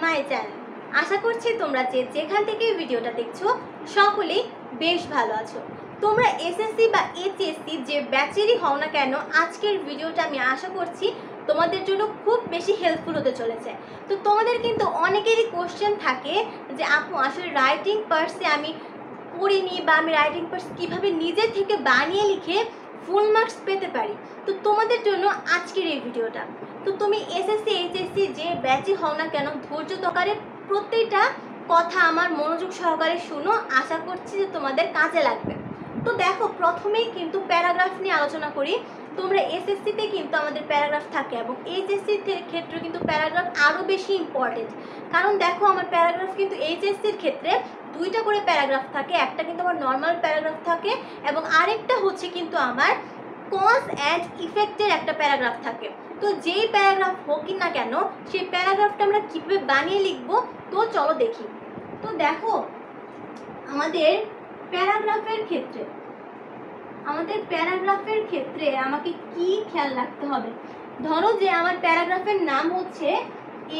My channel. আশা করছি তোমরা যেখান থেকে ভিডিওটা দেখছো সকলেই বেশ ভালো আছো। তোমরা এসএসসি বা এইচএসসি যে ব্যাচেরই হও না কেন, আজকের ভিডিওটা আমি আশা করছি তোমাদের জন্য খুব বেশি হেল্পফুল হতে চলেছে। তো তোমাদের কিন্তু অনেকেরই কোশ্চেন থাকে যে আপু আসলে রাইটিং পার্টসে আমি পড়িনি বা আমি রাইটিং পার্টস কীভাবে নিজে থেকে বানিয়ে লিখে ফুল মার্কস পেতে পারি। তো তোমাদের জন্য আজকের এই ভিডিওটা। তো তুমি এসএসসি এইচএসসি যে ব্যাচই হও না কেন, ধৈর্য সহকারে প্রত্যেকটা কথা আমার মনোযোগ সহকারে শুনো, আশা করছি যে তোমাদের কাজে লাগবে। তো দেখো, প্রথমেই কিন্তু প্যারাগ্রাফ নিয়ে আলোচনা করি। তোমরা এসএসসিতে কিন্তু আমাদের প্যারাগ্রাফ থাকে এবং এইচএসসির ক্ষেত্রে কিন্তু প্যারাগ্রাফ আরও বেশি ইম্পর্টেন্ট। কারণ দেখো, আমার প্যারাগ্রাফ কিন্তু এইচএসসির ক্ষেত্রে দুইটা করে প্যারাগ্রাফ থাকে। একটা কিন্তু আমার নর্মাল প্যারাগ্রাফ থাকে এবং আরেকটা হচ্ছে কিন্তু আমার কজ অ্যান্ড ইফেক্টের একটা প্যারাগ্রাফ থাকে। তো যেই প্যারাগ্রাফ হোক না কেন, সেই প্যারাগ্রাফটা আমরা কীভাবে বানিয়ে লিখবো তো চলো দেখি। তো দেখো, আমাদের প্যারাগ্রাফের ক্ষেত্রে আমাকে কি খেয়াল রাখতে হবে। ধরো যে আমার প্যারাগ্রাফের নাম হচ্ছে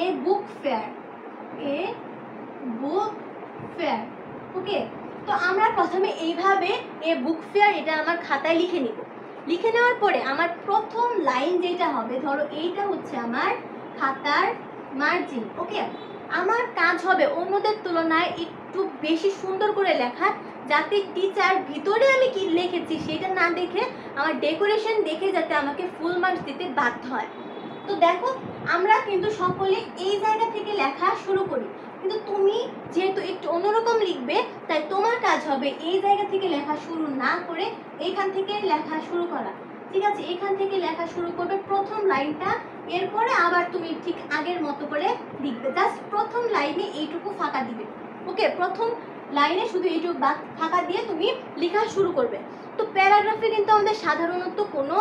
এ বুক ফেয়ার, ওকে। তো আমরা প্রথমে এইভাবে এ বুক ফেয়ার এটা আমার খাতায় লিখে নিব। লিখে নেওয়ার পরে আমার প্রথম লাইন যেটা হবে, ধরো এইটা হচ্ছে আমার খাতার মার্জিন, ওকে। আমার কাজ হবে অন্যদের তুলনায় একটু বেশি সুন্দর করে লেখা, যাতে টিচার ভিতরে আমি কি লিখেছি সেটা না দেখে আমার ডেকোরেশন দেখে যাতে আমাকে ফুল মার্কস দিতে বাধ্য হয়। তো দেখো, আমরা কিন্তু সকলে এই জায়গা থেকে লেখা শুরু করি, কিন্তু তুমি যেহেতু একটু অন্যরকম লিখবে, তাই তোমার কাজ হবে এই জায়গা থেকে লেখা শুরু না করে এইখান থেকে লেখা শুরু করা, ঠিক আছে। এখান থেকে লেখা শুরু করবে প্রথম লাইনটা, এরপরে আবার তুমি ঠিক আগের মতো করে লিখবে। জাস্ট প্রথম লাইনে এইটুকু ফাঁকা দিবে, ওকে। প্রথম লাইনে শুধু এইটুকু ফাঁকা দিয়ে তুমি লেখা শুরু করবে। তো প্যারাগ্রাফে কিন্তু আমাদের সাধারণত কোনো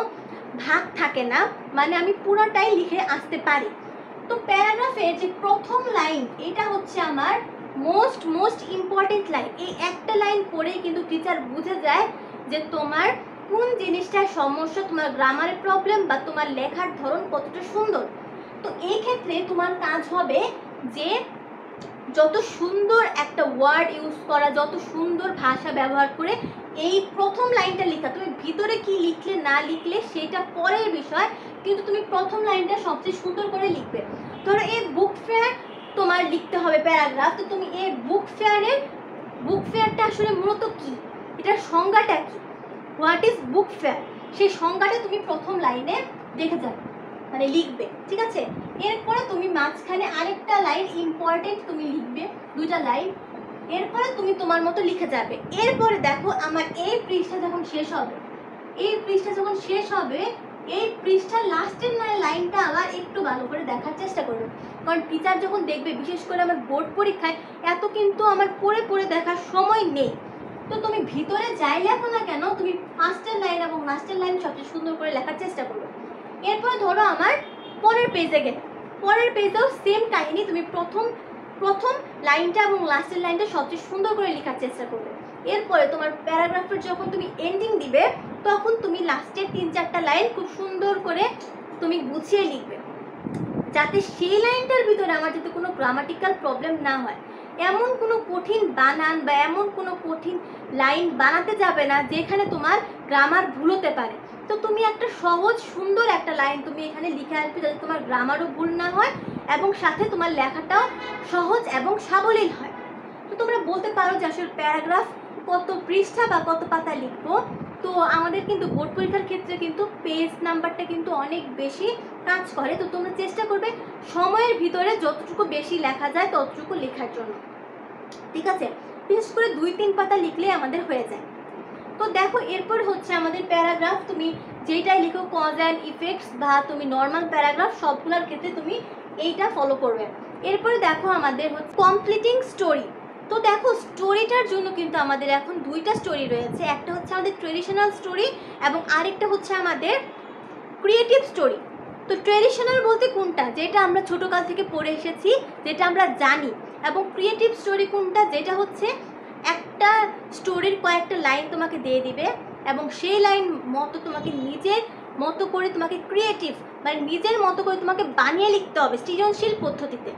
ভাগ থাকে না, মানে আমি পুরোটাই লিখে আসতে পারি। তো প্যারাগ্রাফের যে প্রথম লাইন, এটা হচ্ছে আমার মোস্ট ইম্পর্টেন্ট লাইন। এই একটা লাইন পড়েই কিন্তু টিচার বুঝে যায় যে তোমার কোন জিনিসটার সমস্যা, তোমার গ্রামারের প্রবলেম বা তোমার লেখার ধরন কতটা সুন্দর। তো এই ক্ষেত্রে তোমার কাজ হবে যে যত সুন্দর একটা ওয়ার্ড ইউজ করা, যত সুন্দর ভাষা ব্যবহার করে এই প্রথম লাইনটা লেখা। তুমি ভিতরে কি লিখলে না লিখলে সেটা পরের বিষয়, কিন্তু তুমি প্রথম লাইনটা সবচেয়ে সুন্দর করে লিখবে। ধরো এই বুক ফেয়ার তোমার লিখতে হবে প্যারাগ্রাফ। তো তুমি এই বুক ফেয়ারটা আসলে মূলত কি, এটার সংজ্ঞাটা কি, হোয়াট ইজ বুক ফেয়ার, সেই সংজ্ঞাটা তুমি প্রথম লাইনে দেখে যাবে, মানে লিখবে, ঠিক আছে। এরপরে তুমি মাঝখানে আরেকটা লাইন ইম্পর্টেন্ট তুমি লিখবে, দুইটা লাইন, এরপরে তুমি তোমার মতো লিখে যাবে। এরপরে দেখো, আমার এই পৃষ্ঠা যখন শেষ হবে, এই পৃষ্ঠার লাস্টের লাইনটা আবার একটু ভালো করে দেখার চেষ্টা করবে, কারণ টিচার যখন দেখবে, বিশেষ করে আমার বোর্ড পরীক্ষায় এত কিন্তু আমার পড়ে দেখার সময় নেই। তো তুমি ভিতরে যাই লেখো না কেন, তুমি ফার্স্টের লাইন এবং লাস্টের লাইন সবচেয়ে সুন্দর করে লেখার চেষ্টা করবে। এরপর ধরো আমার পরের পেজেও সেম কাহিনী, তুমি প্রথম লাইনটা এবং লাস্টের লাইনটা সবচেয়ে সুন্দর করে লেখার চেষ্টা করবে। এরপরে তোমার প্যারাগ্রাফের যখন তুমি এন্ডিং দিবে, তখন তুমি লাস্টের 3-4টা লাইন খুব সুন্দর করে তুমি গুছিয়ে লিখবে, যাতে সেই লাইনটার ভিতরে আমার যাতে কোনো গ্রামাটিক্যাল প্রবলেম না হয়। এমন কোনো কঠিন বানান বা এমন কোনো কঠিন লাইন বানাতে যাবে না যেখানে তোমার গ্রামার ভুল হতে পারে। তো তুমি একটা সহজ সুন্দর একটা লাইন তুমি এখানে লিখে আসবে, যাতে তোমার গ্রামারও ভুল না হয় এবং সাথে তোমার লেখাটাও সহজ এবং সাবলীল হয়। তো তোমরা বলতে পারো যে আসলে প্যারাগ্রাফ কত পৃষ্ঠা বা কত পাতা লিখবো। তো আমাদের কিন্তু বোর্ড পরীক্ষার ক্ষেত্রে কিন্তু পেজ নাম্বারটা কিন্তু অনেক বেশি কাজ করে। তো তোমরা চেষ্টা করবে সময়ের ভিতরে যতটুকু বেশি লেখা যায় ততটুকু লেখার জন্য, ঠিক আছে। বিশেষ করে 2-3 পাতা লিখলে আমাদের হয়ে যায়। তো দেখো, এরপর হচ্ছে আমাদের প্যারাগ্রাফ, তুমি যেটাই লিখো কজ অ্যান্ড ইফেক্টস বা তুমি নর্মাল প্যারাগ্রাফ, সবগুলোর ক্ষেত্রে তুমি এইটা ফলো করবে। এরপরে দেখো, আমাদের হচ্ছে কমপ্লিটিং স্টোরি। তো দেখো, স্টোরিটার জন্য কিন্তু আমাদের এখন দুইটা স্টোরি রয়েছে, একটা হচ্ছে আমাদের ট্রেডিশনাল স্টোরি এবং আরেকটা হচ্ছে আমাদের ক্রিয়েটিভ স্টোরি। তো ট্রেডিশনাল বলতে কোনটা, যেটা আমরা ছোটোকাল থেকে পড়ে এসেছি, যেটা আমরা জানি, এবং ক্রিয়েটিভ স্টোরি কোনটা, যেটা হচ্ছে একটা স্টোরির কয়েকটা লাইন তোমাকে দিয়ে দিবে এবং সেই লাইন মতো তোমাকে নিজের মতো করে তোমাকে ক্রিয়েটিভ মানে নিজের মতো করে তোমাকে বানিয়ে লিখতে হবে সৃজনশীল পদ্ধতিতে,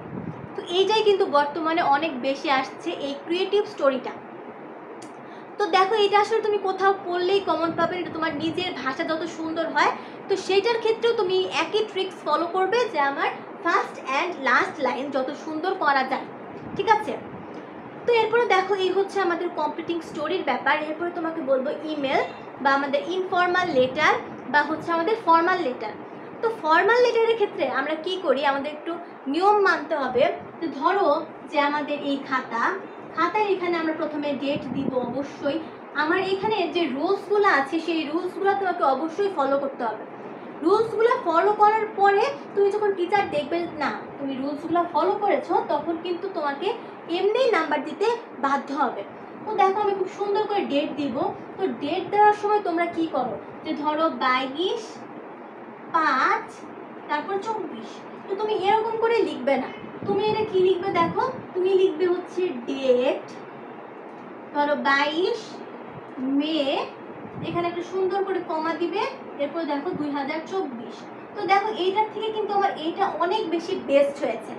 তো এইটাই কিন্তু বর্তমানে অনেক বেশি আসছে, এই ক্রিয়েটিভ স্টোরিটা। তো দেখো এটা আসলে তুমি কোথাও পড়লেই কমন পাবে, এটা তোমার নিজের ভাষা যত সুন্দর হয় তো সেইটার ক্ষেত্রেও তুমি একই ট্রিক্স ফলো করবে যে আমার ফার্স্ট অ্যান্ড লাস্ট লাইন যত সুন্দর করা যায়, ঠিক আছে। তো এরপরে দেখো এই হচ্ছে আমাদের কমপ্লিটিং স্টোরির ব্যাপার। এরপরে তোমাকে বলবো ইমেল বা আমাদের ইনফর্মাল লেটার বা হচ্ছে আমাদের ফর্মাল লেটার। তো ফর্মাল লেটারের ক্ষেত্রে আমরা কি করি, আমাদের একটু নিয়ম মানতে হবে। তো ধরো যে আমাদের এই খাতায় এখানে আমরা প্রথমে ডেট দিব অবশ্যই। আমার এখানে যে রুলসগুলো আছে সেই রুলসগুলো তোমাকে অবশ্যই ফলো করতে হবে। রুলসগুলো ফলো করার পরে তুমি যখন টিচার দেখবে না তুমি রুলসগুলো ফলো করেছো, তখন কিন্তু তোমাকে এমনি নাম্বার দিতে বাধ্য হবে। তো দেখো আমি খুব সুন্দর করে ডেট দিব। তো ডেট দেওয়ার সময় তোমরা কি করো, যে ধরো 22/5 তারপর 24। তো তুমি এরকম করে লিখবে না, তুমি এটা কি লিখবে দেখো, তুমি লিখবে হচ্ছে ডেট ধরো 22 মে, এখানে একটা সুন্দর করে কমা দিবে, এরপর দেখো 2024। তো দেখো এইটার থেকে কিন্তু আমার এইটা অনেক বেশি বেস্ট হয়েছে।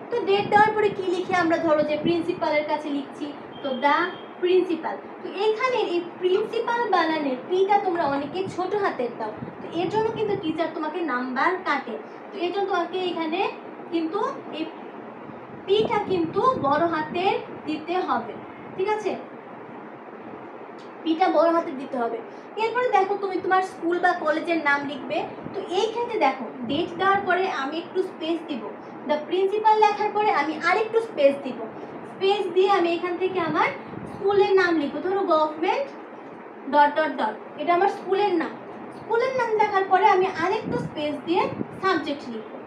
তো ডেট দেওয়ার পরে কি লিখে আমরা ধরো যে প্রিন্সিপালের কাছে লিখছি, তো দা প্রিন্সিপাল। তো এইখানে এই প্রিন্সিপাল বানানের পিটা তোমরা অনেকে ছোট হাতের দাও, তো এর জন্য কিন্তু টিচার তোমাকে নাম্বার কাটে। তো এর জন্য তোমাকে এখানে কিন্তু এই পিটা কিন্তু বড় হাতের দিতে হবে, ঠিক আছে, পিটা বড় হাতে দিতে হবে। এরপরে দেখো তুমি তোমার স্কুল বা কলেজের নাম লিখবে। তো এই ক্ষেত্রে দেখো ডেট দেওয়ার পরে আমি একটু স্পেস দিব, দ্য প্রিন্সিপাল লেখার পরে আমি আরেকটু স্পেস দিব, স্পেস দিয়ে আমি এখান থেকে আমার স্কুলের নাম লিখবো, ধরো গভর্নমেন্ট ... এটা আমার স্কুলের নাম। স্কুলের নাম লেখার পরে আমি আরেকটু স্পেস দিয়ে সাবজেক্ট লিখবো,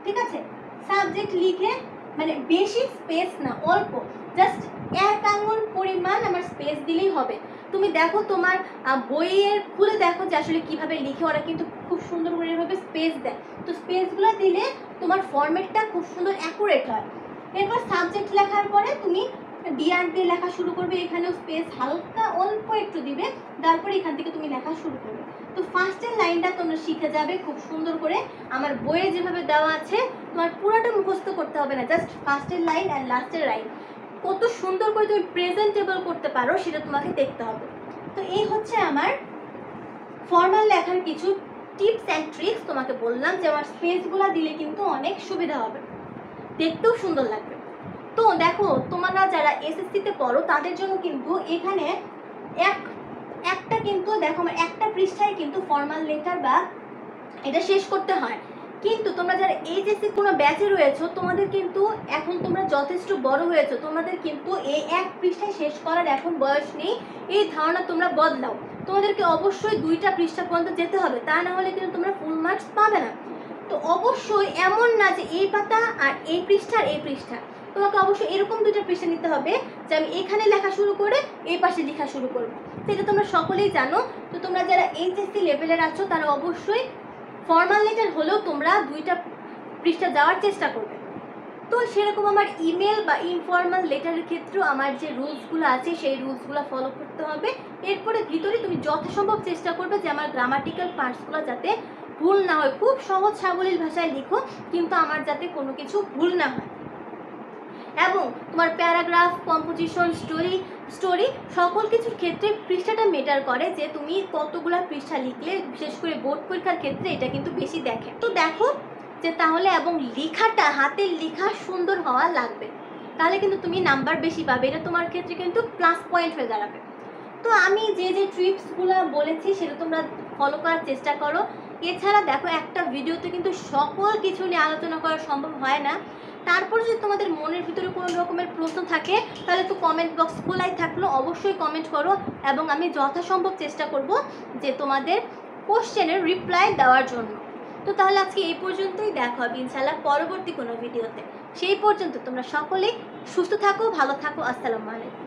ঠিক আছে। সাবজেক্ট লিখে মানে বেশি স্পেস না, অল্প, জাস্ট 1 আঙুল পরিমাণ আমার স্পেস দিলেই হবে। তুমি দেখো তোমার বইয়ের খুলে দেখো যে আসলে কিভাবে লিখে, ওরা কিন্তু খুব সুন্দর করে এভাবে স্পেস দেয়। তো স্পেসগুলো দিলে তোমার ফরম্যাটটা খুব সুন্দর অ্যাকুরেট হয়। এরপর সাবজেক্ট লেখার পরে তুমি ডিআর দিয়ে লেখা শুরু করবে, এখানেও স্পেস হালকা অল্প একটু দিবে, তারপরে এখান থেকে তুমি লেখা শুরু করবে। তো ফার্স্টের লাইনটা তোমরা শিখে যাবে খুব সুন্দর করে, আমার বইয়ে যেভাবে দেওয়া আছে তোমার পুরোটা মুখস্থ করতে হবে না, জাস্ট ফার্স্টের লাইন আর লাস্টের লাইন কত সুন্দর করে তুমি প্রেজেন্টেবল করতে পারো সেটা তোমাকে দেখতে হবে। তো এই হচ্ছে আমার ফর্মাল লেখার কিছু টিপস অ্যান্ড ট্রিক্স তোমাকে বললাম, যে আমার স্পেসগুলো দিলে কিন্তু অনেক সুবিধা হবে, দেখতেও সুন্দর লাগবে। তো দেখো তোমরা যারা এসএসসিতে পড়ো তাদের জন্য কিন্তু এখানে একটা কিন্তু দেখো আমার একটা পৃষ্ঠায় কিন্তু ফর্মাল লেটার বা এটা শেষ করতে হয়। কিন্তু তোমরা যারা এইচএসসি কোনো ব্যাচে রয়েছো তোমাদের কিন্তু এখন তোমরা যথেষ্ট বড় হয়েছো, তোমাদের কিন্তু এই 1 পৃষ্ঠায় শেষ করার এখন বয়স নেই, এই ধারণা তোমরা বদলাও। তোমাদেরকে অবশ্যই 2টা পৃষ্ঠা পর্যন্ত যেতে হবে, তা না হলে কিন্তু তোমরা ফুল মার্কস পাবে না। তো অবশ্যই এমন না যে এই পাতা আর এই পৃষ্ঠা আর এই পৃষ্ঠা, তোমাকে অবশ্যই এরকম 2টা পৃষ্ঠা নিতে হবে যে আমি এখানে লেখা শুরু করে এই পাশে লেখা শুরু করবো, সেটা তোমরা সকলেই জানো। তো তোমরা যারা এইচএসসি লেভেলের আছো তারা অবশ্যই ফর্মাল লেটার হলেও তোমরা 2টা পৃষ্ঠা যাওয়ার চেষ্টা করবে। তো সেরকম আমার ইমেল বা ইনফর্মাল লেটারের ক্ষেত্রেও আমার যে রুলসগুলো আছে সেই রুলসগুলো ফলো করতে হবে। এরপরে ভিতরে তুমি যথাসম্ভব চেষ্টা করবে যে আমার গ্রামাটিক্যাল পার্টসগুলো যাতে ভুল না হয়, খুব সহজ সাবলীল ভাষায় লিখো কিন্তু আমার যাতে কোনো কিছু ভুল না হয়। এবং তোমার প্যারাগ্রাফ, কম্পোজিশন, স্টোরি সকল কিছুর ক্ষেত্রে পৃষ্ঠাটা ম্যাটার করে, যে তুমি কতগুলা পৃষ্ঠা লিখলে, বিশেষ করে বোর্ড পরীক্ষার ক্ষেত্রে এটা কিন্তু বেশি দেখে। তো দেখো যে তাহলে এবং লেখাটা হাতের লেখা সুন্দর হওয়া লাগবে, তাহলে কিন্তু তুমি নাম্বার বেশি পাবে, এটা তোমার ক্ষেত্রে কিন্তু প্লাস পয়েন্ট হয়ে দাঁড়াবে। তো আমি যে ট্রিপসগুলো বলেছি সেটা তোমরা ফলো করার চেষ্টা করো। এছাড়া দেখো একটা ভিডিওতে কিন্তু সকল কিছু নিয়ে আলোচনা করা সম্ভব হয় না, তারপর যদি তোমাদের মনের ভিতরে কোনো রকমের প্রশ্ন থাকে তাহলে তো কমেন্ট বক্স খোলাই থাকলো, অবশ্যই কমেন্ট করো এবং আমি যথাসম্ভব চেষ্টা করব যে তোমাদের কোশ্চেনের রিপ্লাই দেওয়ার জন্য। তো তাহলে আজকে এই পর্যন্তই, দেখা হবে ইনশাআল্লাহ পরবর্তী কোনো ভিডিওতে। সেই পর্যন্ত তোমরা সকলেই সুস্থ থাকো, ভালো থাকো, আসসালামু আলাইকুম।